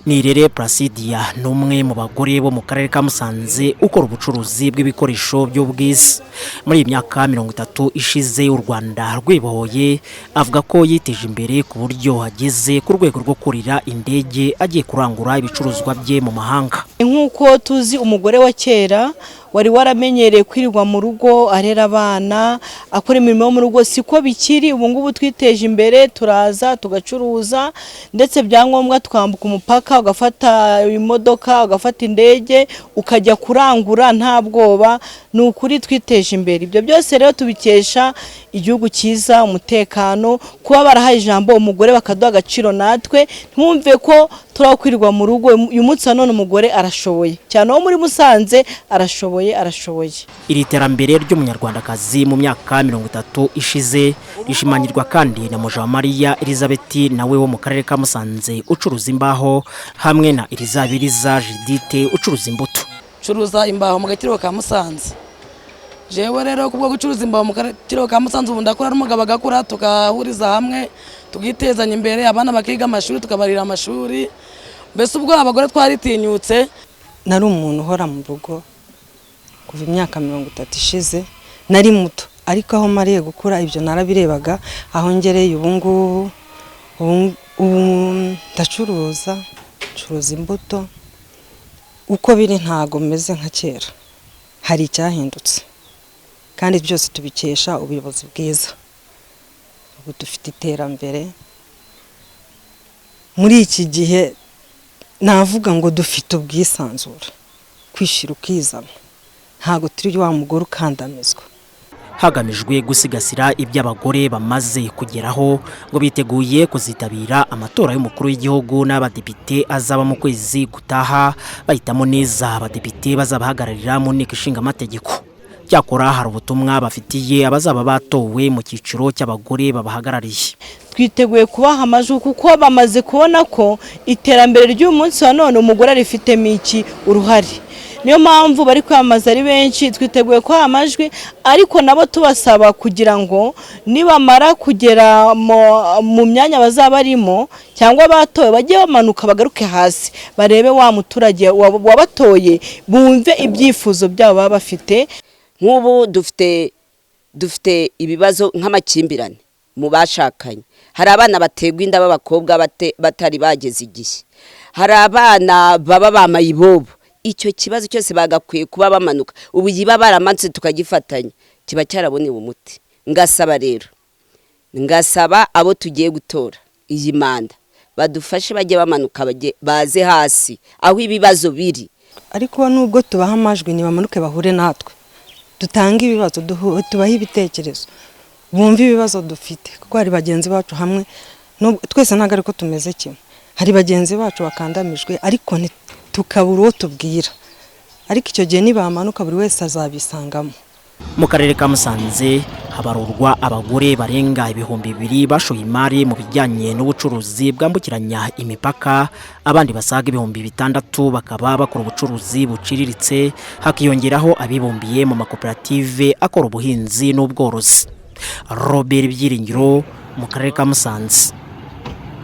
Nirere Placidia n'umwe mu bagore bo mu karere ka Musanze ukora ubucuruzi bw'ibikoresho by'ubwiza. Muri imyaka 30 ishize u Rwanda rwibohoye, avuga ko yiteje imbere ku buryo ageze ku rwego rwo kurira indege agiye kurangura ibicuruzwa bye mu mahanga. Nk'uko tuzi umugore wa kera wari waramenyereye kwirirwa mu rugo arera abana akora imirimo yo mu rugo, siko bikiri. Ubu ngubu twiteje imbere, turaza tugacuruza, ndetse byangombwa twambuka umupaka ugafata imodoka ugafata indege ukajya kurangura nta bwoba. Ni ukuri twiteje imbere. Ibyo byose rero tubikesha igihugu cyiza, umutekano, kuba barahaye ijambo umugore bakaduha agaciro natwe. Ntumve ko turakwirirwa mu rugo. Uyu munsi none umugore arashoboye cyane, wo muri Musanze arashoboye. Iri terambere ry'umunyarwandakazi mu myaka 30 ishize rishimangirwa kandi na Mujawamariya Elizabeth nawe wo mu karere ka Musanze ucuruza imbaho, hamwe na Elizabeth Judith ucuruza imbuto. Curuza imbaho mu gakiro ka Musanze. Jewe rero kubwo gucuruza imbaho mu gakiro ka Musanze ubu ndakora n'umugabo agakura, tukahuriza hamwe tugitezanya imbere, abana bakiga amashuri tukabarira amashuri. Mbese ubwo abagore twaritinyutse. Nari umuntu uhora mu rugo kuva imyaka 30 ishize, nari muto, ariko aho mariye gukura ibyo narabirebaga. Aho ngereye ubu ndacuruza imbuto. Uko biri ntago meze nka kera, hari icyahindutse, kandi byose tubikesha ubuyobozi bwiza. Ubu dufite iterambere muri iki gihe, navuga ngo dufite ubwisanzure, kwishira ukizana, ntago turi wa mugore ukandamizwa. Hagamijwe gusigasira iby'abagore bamaze kugeraho, ngo biteguye kuzitabira amatora y'umukuru w'igihugu n'abadepite azaba mu kwezi gutaha, bahitamo neza abadepite bazabahagararira mu nteko ishinga amategeko. Cyakora hari ubutumwa bafitiye abazaba batowe mu cyiciro cy'abagore babahagarariye. Twiteguye kubaha amajwi kuko bamaze kubona ko iterambere ry'uyu munsi wa none umugore arifitemo iki uruhare. Niyo mpamvu bari kwamaza ari benshi. Twiteguye ko amajwi, ariko nabo tubasaba kugira ngo nibamara kugera mu myanya bazaba barimo cyangwa batoye bajye bamanuka bagaruke hasi, barebe wa muturage wabatoye, bumve ibyifuzo byabo baba bafite. Nk'ubu dufite ibibazo nk'amakimbirane mu bashakanye. Hari abana bategwa inda b'abakobwa batari bageze igihe, hari abana baba bamayibobo. Icyo kibazo cyose bagakwiye kuba bamanuka, ubu yiba baramanze tukagifatanya, kiba cyarabonewe umuti. Ngasaba abo tugiye gutora iyi manda badufashe bajye bamanuka, baze hasi aho ibibazo biri. Ariko nubwo tubaha amajwi nibamanuke bahure natwe, dutanga ibibazo, tubaha ibitekerezo, bumva ibibazo dufite, kuko hari bagenzi bacu hamwe, twese ntago ariko tumeze kimwe. Hari bagenzi bacu bakandamijwe, ariko tukabura uwo tubwira, ariko icyo gihe nibamanuka buri wese azabisangamo. Mu karere ka Musanze habarurwa abagore barenga 2,000 bashoye imari mu bijyanye n'ubucuruzi bwambukiranya imipaka, abandi basaga 6,000 bakaba bakora ubucuruzi buciriritse, hakiyongeraho abibumbiye mu makoperative akora ubuhinzi n'ubworozi. Robert Byiringiro mu karere ka Musanze.